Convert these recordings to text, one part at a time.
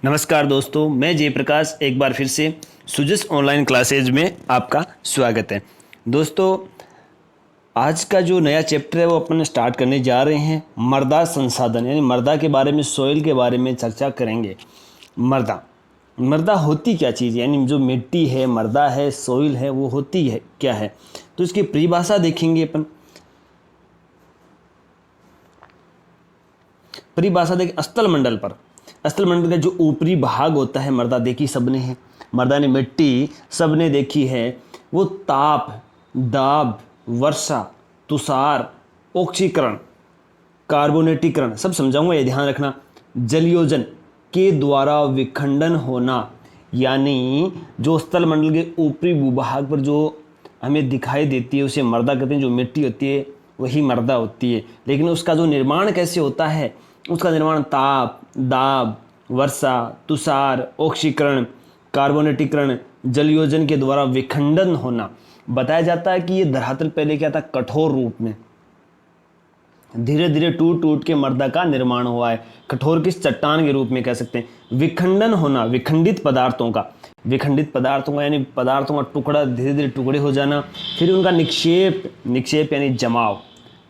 नमस्कार दोस्तों, मैं जयप्रकाश एक बार फिर से सुजिस ऑनलाइन क्लासेज में आपका स्वागत है। दोस्तों, आज का जो नया चैप्टर है वो अपन स्टार्ट करने जा रहे हैं। मृदा संसाधन यानी मृदा के बारे में, सॉइल के बारे में चर्चा करेंगे। मृदा होती क्या चीज़ है, यानी जो मिट्टी है, मृदा है, सॉइल है, वो होती है क्या है। तो इसकी परिभाषा देखेंगे अपन। परिभाषा देखें स्थल मंडल पर। स्थल मंडल का जो ऊपरी भाग होता है, मृदा देखी सबने है, मृदा ने मिट्टी सबने देखी है। वो ताप, दाब, वर्षा, तुषार, ऑक्सीकरण, कार्बोनेटीकरण सब समझाऊंगा, ये ध्यान रखना। जलयोजन के द्वारा विखंडन होना, यानी जो स्थल मंडल के ऊपरी भूभाग पर जो हमें दिखाई देती है उसे मृदा कहते हैं। जो मिट्टी होती है वही मृदा होती है। लेकिन उसका जो निर्माण कैसे होता है, उसका निर्माण ताप, दाब, वर्षा, तुषार, ऑक्सीकरण, कार्बोनेटीकरण, जलयोजन के द्वारा विखंडन होना। बताया जाता है कि ये धरातल पहले क्या था, कठोर रूप में, धीरे धीरे टूट टूट के मृदा का निर्माण हुआ है। कठोर किस चट्टान के रूप में कह सकते हैं। विखंडन होना, विखंडित पदार्थों का यानी पदार्थों का टुकड़ा, धीरे धीरे टुकड़े हो जाना। फिर उनका निक्षेप यानी जमाव,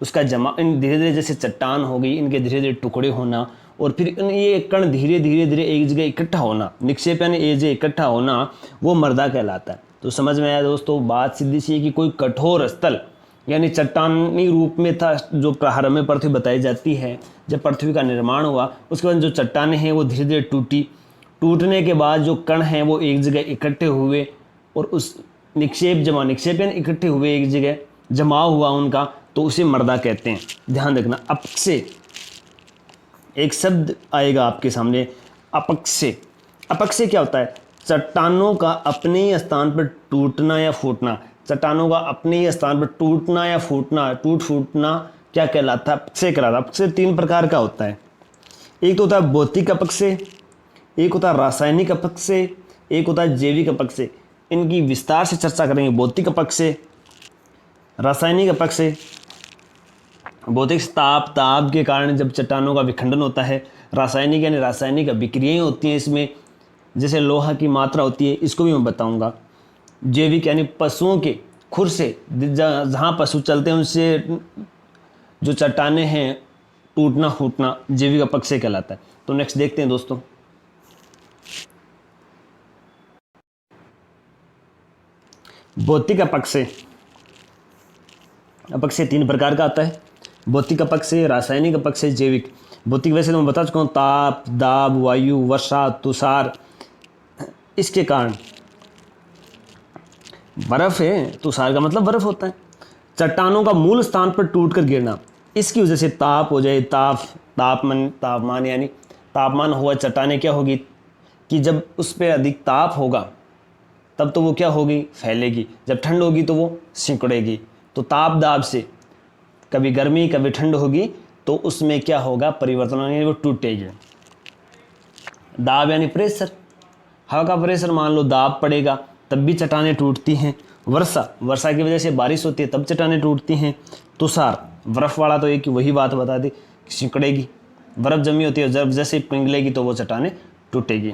उसका जमा, इन धीरे धीरे जैसे चट्टान हो गई, इनके धीरे धीरे टुकड़े होना, और फिर ये कण धीरे धीरे एक जगह इकट्ठा होना। निक्षेप यानी ये जो इकट्ठा होना, वो मृदा कहलाता है। तो समझ में आया दोस्तों, बात सीधी सी है कि कोई कठोर स्थल यानी चट्टानी रूप में था, जो प्रारंभ में पृथ्वी बताई जाती है। जब पृथ्वी का निर्माण हुआ, उसके बाद जो चट्टानें हैं वो धीरे धीरे टूटने के बाद जो कण हैं वो एक जगह इकट्ठे हुए, और उस निक्षेप यानी इकट्ठे हुए, एक जगह जमाव हुआ उनका, तो उसे मृदा कहते हैं। ध्यान रखना, अपक्षय एक शब्द आएगा आपके सामने, अपक्षय। अपक्षय क्या होता है? चट्टानों का अपने ही स्थान पर टूटना या फूटना। चट्टानों का अपने ही स्थान पर टूटना या फूटना क्या कहलाता है? अपक्षय कहलाता है। अपक्षय तीन प्रकार का होता है। एक तो होता है भौतिक अपक्षय, एक होता है रासायनिक अपक्षय, एक होता है जैविक अपक्षय। इनकी विस्तार से चर्चा करेंगे। भौतिक अपक्षय, रासायनिक अपक्षय। भौतिक ताप के कारण जब चट्टानों का विखंडन होता है। रासायनिक यानी रासायनिक अभिक्रियाएं होती हैं इसमें, जैसे लोहा की मात्रा होती है, इसको भी मैं बताऊंगा। जैविक यानी पशुओं के खुर से, जहाँ पशु चलते हैं उनसे जो चट्टानें हैं टूटना फूटना, जैविक अपक्षय कहलाता है। तो नेक्स्ट देखते हैं दोस्तों। भौतिक अपक्षय। अपक्षय तीन प्रकार का आता है। भौतिक अपक्षय, रासायनिक अपक्षय, जैविक। भौतिक वैसे तो मैं बता चुका हूँ, ताप, दाब, वायु, वर्षा, तुषार, इसके कारण। बर्फ है, तुषार का मतलब बर्फ होता है। चट्टानों का मूल स्थान पर टूटकर गिरना, इसकी वजह से ताप हो जाए। तापमान यानी तापमान हुआ, चट्टानें क्या होगी कि जब उस पर अधिक ताप होगा तब तो वो क्या होगी, फैलेगी। जब ठंड होगी तो वो सिकुड़ेगी। तो ताप दाब से कभी गर्मी कभी ठंड होगी तो उसमें क्या होगा, परिवर्तन होगा, वो टूटेगी। दाब यानी प्रेशर, हवा का प्रेशर मान लो दाब पड़ेगा तब भी चट्टानें टूटती हैं। वर्षा की वजह से बारिश होती है तब चट्टानें टूटती हैं। तुषार, बर्फ वाला तो एक वही बात बता दी, सिकुड़ेगी। बर्फ जमी होती है, जब जैसे पिघलेगी तो वो चट्टानें टूटेगी,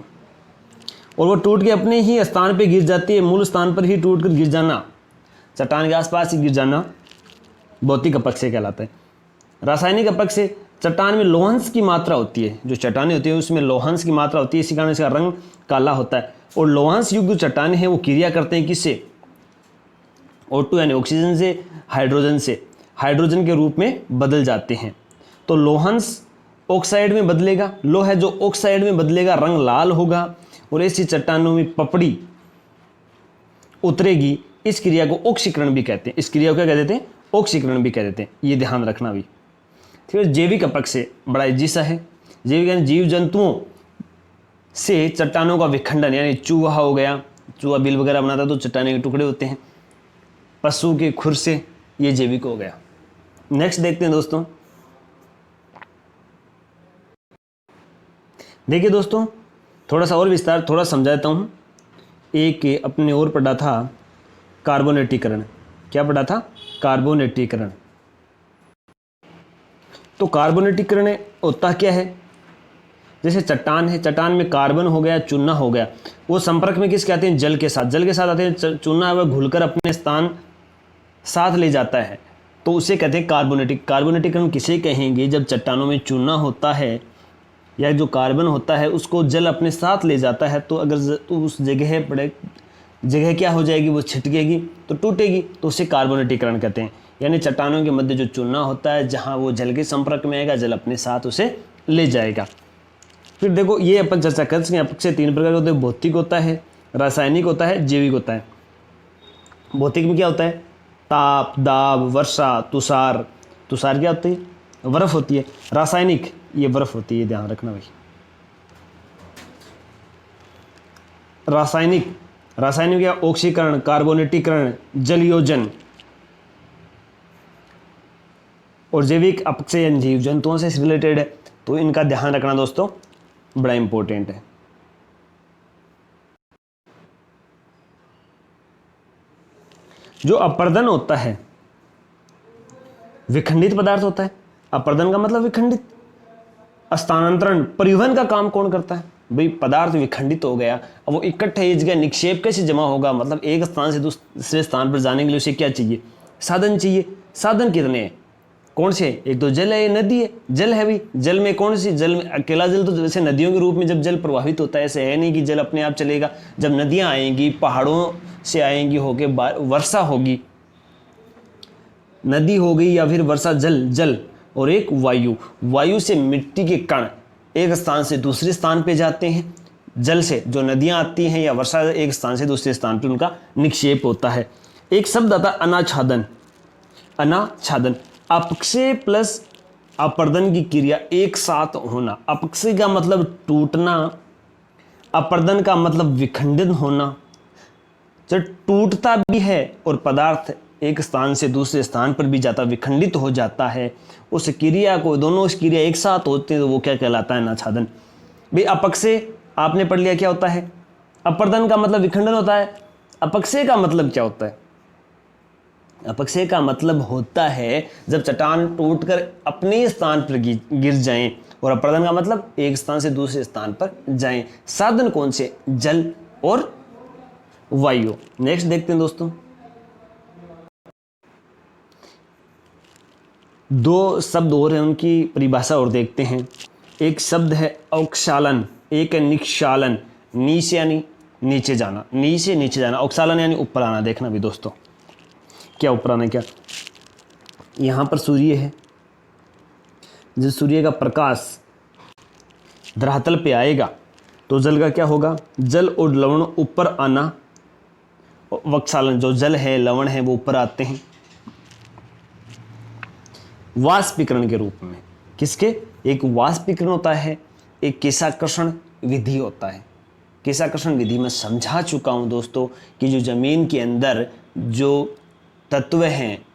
और वो टूट के अपने ही स्थान पे गिर जाती है। मूल स्थान पर ही टूट कर गिर जाना, चट्टान के आसपास ही गिर जाना, भौतिक अपक्षय कहलाता है। रासायनिक अपक्षय, चट्टान में लोहंस की मात्रा होती है। जो चट्टानें होती है उसमें लोहंस की मात्रा होती है, इसी कारण इसका रंग काला होता है। और लोहंस युक्त जो चट्टानें हैं वो क्रिया करते हैं किससे, O2 यानी ऑक्सीजन से, हाइड्रोजन के रूप में बदल जाते हैं। तो लोहंस ऑक्साइड में बदलेगा, लोहा जो ऑक्साइड में बदलेगा, रंग लाल होगा, और ऐसी चट्टानों में पपड़ी उतरेगी। इस क्रिया को ऑक्सीकरण भी कहते हैं। इस क्रिया को क्या कह देते हैं, ऑक्सीकरण भी कह देते हैं। ये ध्यान रखना भी। फिर जैविक अपक्षय बड़ा इजी सा है। जैविक यानी जीव जंतुओं से चट्टानों का विखंडन, यानी चूहा हो गया, चूहा बिल वगैरह बनाता तो चट्टाने के टुकड़े होते हैं। पशु के खुर से, ये जैविक हो गया। नेक्स्ट देखते हैं दोस्तों। देखिए दोस्तों, थोड़ा सा और विस्तार थोड़ा समझाता हूँ। एक अपने और पढ़ा था कार्बोनेटीकरण। क्या पढ़ा था, कार्बोनेटीकरण। तो कार्बोनेटीकरण होता क्या है, जैसे चट्टान है, चट्टान में कार्बन हो गया, चूना हो गया, वो संपर्क में किसके आते हैं? जल के साथ। जल के साथ आते हैं, चूना वह घुलकर अपने स्थान साथ ले जाता है, तो उसे कहते हैं कार्बोनेटिक। कार्बोनेटिक हम किसे कहेंगे? जब चट्टानों में चूना होता है या जो कार्बन होता है उसको जल अपने साथ ले जाता है, तो अगर तो उस जगह क्या हो जाएगी? वो छिटकेगी तो टूटेगी, तो उसे कार्बोनेटीकरण कहते हैं। यानी चट्टानों के मध्य जो चूना होता है, जहाँ वो जल के संपर्क में आएगा, जल अपने साथ उसे ले जाएगा। फिर देखो, ये अपन चर्चा कर सकते हैं। अपक्षय 3 प्रकार के होते हैं। भौतिक होता है, रासायनिक होता है, जैविक होता है। भौतिक में क्या होता है? ताप, दाब, वर्षा, तुषार। तुषार क्या होती है? बर्फ होती है। रासायनिक, ये बर्फ होती है, ध्यान रखना भाई। रासायनिक या ऑक्सीकरण, कार्बोनेटीकरण, जलयोजन। और जैविक अपक्षय जीव जंतुओं से रिलेटेड है, तो इनका ध्यान रखना दोस्तों बड़ा इंपॉर्टेंट है। जो अपर्दन होता है, विखंडित पदार्थ होता है। अपर्दन का मतलब विखंडित। स्थानांतरण, परिवहन का काम कौन करता है? भाई पदार्थ विखंडित हो गया, अब वो इकट्ठे जगह निक्षेप कैसे जमा होगा? मतलब एक स्थान से दूसरे स्थान पर जाने के लिए उसे क्या चाहिए? साधन चाहिए। साधन कितने हैं? कौन से? एक तो जल है, नदी है। जल है भाई, जल में कौन सी? जल में अकेला जल तो जैसे नदियों के रूप में जब जल प्रवाहित होता है, ऐसे है नहीं कि जल अपने आप चलेगा। जब नदियां आएंगी, पहाड़ों से आएंगी होके, वर्षा होगी, नदी हो गई या फिर वर्षा जल और एक वायु से मिट्टी के कण एक स्थान से दूसरे स्थान पे जाते हैं। जल से जो नदियां आती हैं या वर्षा एक स्थान से दूसरे स्थान पे उनका निक्षेप होता है। एक शब्द आता है अनाच्छादन। अनाच्छादन, अपक्षय प्लस अपर्दन की क्रिया एक साथ होना। अपक्षय का मतलब टूटना, अपर्दन का मतलब विखंडित होना। जब टूटता भी है और पदार्थ एक स्थान से दूसरे स्थान पर भी जाता, विखंडित हो जाता है, उस क्रिया को, दोनों इस क्रिया एक साथ होते हैं, तो वो क्या कहलाता है? अनाच्छादन। भाई अपक्षय आपने पढ़ लिया क्या होता है? अपर्दन का मतलब विखंडन होता है। अपक्षय का मतलब क्या होता है? अपक्षय का मतलब होता है जब चट्टान टूटकर अपने स्थान पर गिर जाएं, और अपर्दन का मतलब एक स्थान से दूसरे स्थान पर जाएं। साधन कौन से? जल और वायु। नेक्स्ट देखते हैं दोस्तों, दो शब्द और हैं, उनकी परिभाषा और देखते हैं। एक शब्द है औक्षालन, एक है निक्षालन। नीचे यानी नीचे जाना, नीचे नीचे जाना। औक्षालन यानी ऊपर आना। देखना भी दोस्तों, क्या ऊपर आना? क्या यहाँ पर सूर्य है, जब सूर्य का प्रकाश धरातल पे आएगा तो जल का क्या होगा? जल और लवण ऊपर आना। वक्षालन, जो जल है, लवण है, वो ऊपर आते हैं वाष्पीकरण के रूप में। किसके? एक वाष्पीकरण होता है, एक केशाकर्षण विधि होता है। केशाकर्षण विधि में समझा चुका हूं दोस्तों कि जो जमीन के अंदर जो तत्व हैं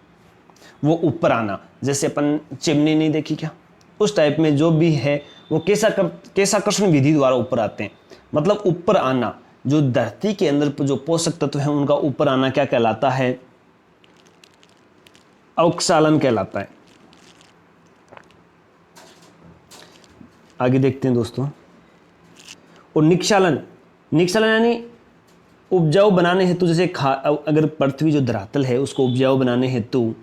वो ऊपर आना, जैसे अपन चिमनी नहीं देखी क्या, उस टाइप में जो भी है वो केशाकर्षण विधि द्वारा ऊपर आते हैं। मतलब ऊपर आना, जो धरती के अंदर जो पोषक तत्व हैं उनका ऊपर आना क्या कहलाता है? औक्षालन कहलाता है। आगे देखते हैं दोस्तों। और निक्षालन, निक्षालन यानी उपजाऊ बनाने हेतु, जैसे अगर पृथ्वी जो धरातल है उसको उपजाऊ बनाने हेतु,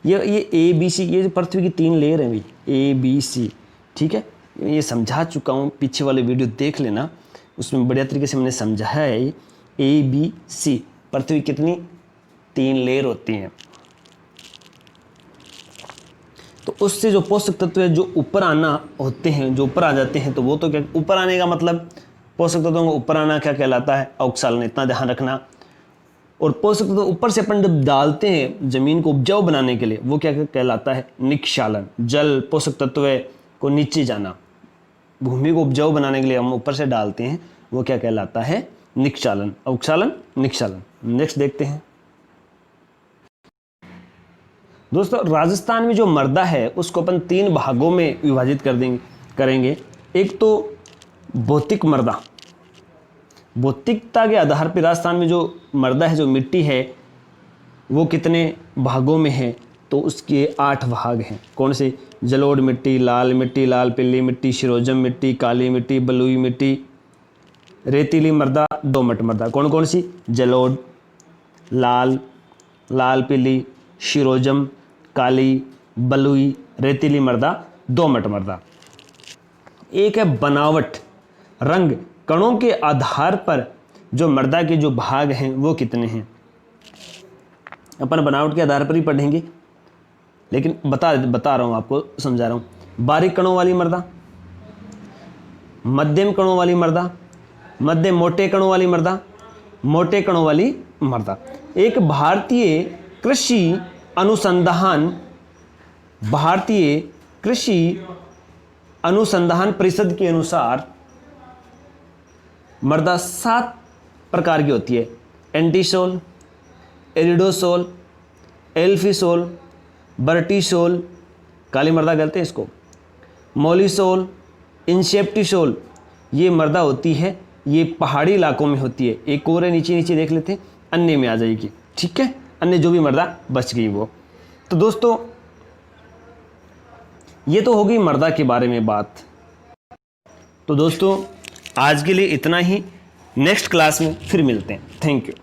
ये ABC, ये जो पृथ्वी की 3 लेयर हैं भाई, ABC, ठीक है। ये समझा चुका हूँ, पीछे वाले वीडियो देख लेना, उसमें बढ़िया तरीके से मैंने समझाया है। ABC, पृथ्वी कितनी? 3 लेयर होती हैं। तो उससे जो पोषक तत्व है जो ऊपर आना होते हैं, जो ऊपर आ जाते हैं, तो वो तो क्या, ऊपर आने का मतलब पोषक तत्वों का ऊपर आना क्या कहलाता है? औक्षालन। इतना ध्यान रखना। और पोषक तत्व ऊपर से अपन जब डालते हैं जमीन को उपजाऊ बनाने के लिए, वो क्या कहलाता है? निक्षालन। जल, पोषक तत्व को नीचे जाना, भूमि को उपजाऊ बनाने के लिए हम ऊपर से डालते हैं, वो क्या कहलाता है? निक्षालन। औक्षालन, निक्षालन। नेक्स्ट देखते हैं दोस्तों। राजस्थान में जो मृदा है उसको अपन 3 भागों में विभाजित करेंगे। एक तो भौतिक मृदा, भौतिकता के आधार पर राजस्थान में जो मृदा है, जो मिट्टी है, वो कितने भागों में है? तो उसके 8 भाग हैं। कौन से? जलोढ़ मिट्टी, लाल पीली मिट्टी, शिरोजम मिट्टी, काली मिट्टी, बलुई मिट्टी, रेतीली मृदा, दोमट मृदा। कौन कौन सी? जलोढ़, लाल पीली, शिरोजम, काली, बलुई, रेतीली मृदा, दोमट मृदा। एक है बनावट, रंग, कणों के आधार पर जो मृदा के जो भाग हैं वो कितने हैं। अपन बनावट के आधार पर ही पढ़ेंगे, लेकिन बता रहा हूँ आपको, समझा रहा हूँ। बारीक कणों वाली मृदा, मध्यम कणों वाली मृदा, मध्यम मोटे कणों वाली मृदा, मोटे कणों वाली मृदा। एक भारतीय कृषि अनुसंधान परिषद के अनुसार मृदा 7 प्रकार की होती है। एंटीसोल, एरिडोसोल, एल्फीसोल, बर्टीसोल, काली मृदा कहते हैं इसको, मोलिसोल, इंसेप्टिसोल। ये मृदा होती है, ये पहाड़ी इलाकों में होती है। एक और है, नीचे नीचे देख लेते हैं, अन्य में आ जाएगी, ठीक है। अन्य जो भी मृदा बच गई वो। तो दोस्तों ये तो होगी मृदा के बारे में बात। तो दोस्तों आज के लिए इतना ही, नेक्स्ट क्लास में फिर मिलते हैं। Thank you.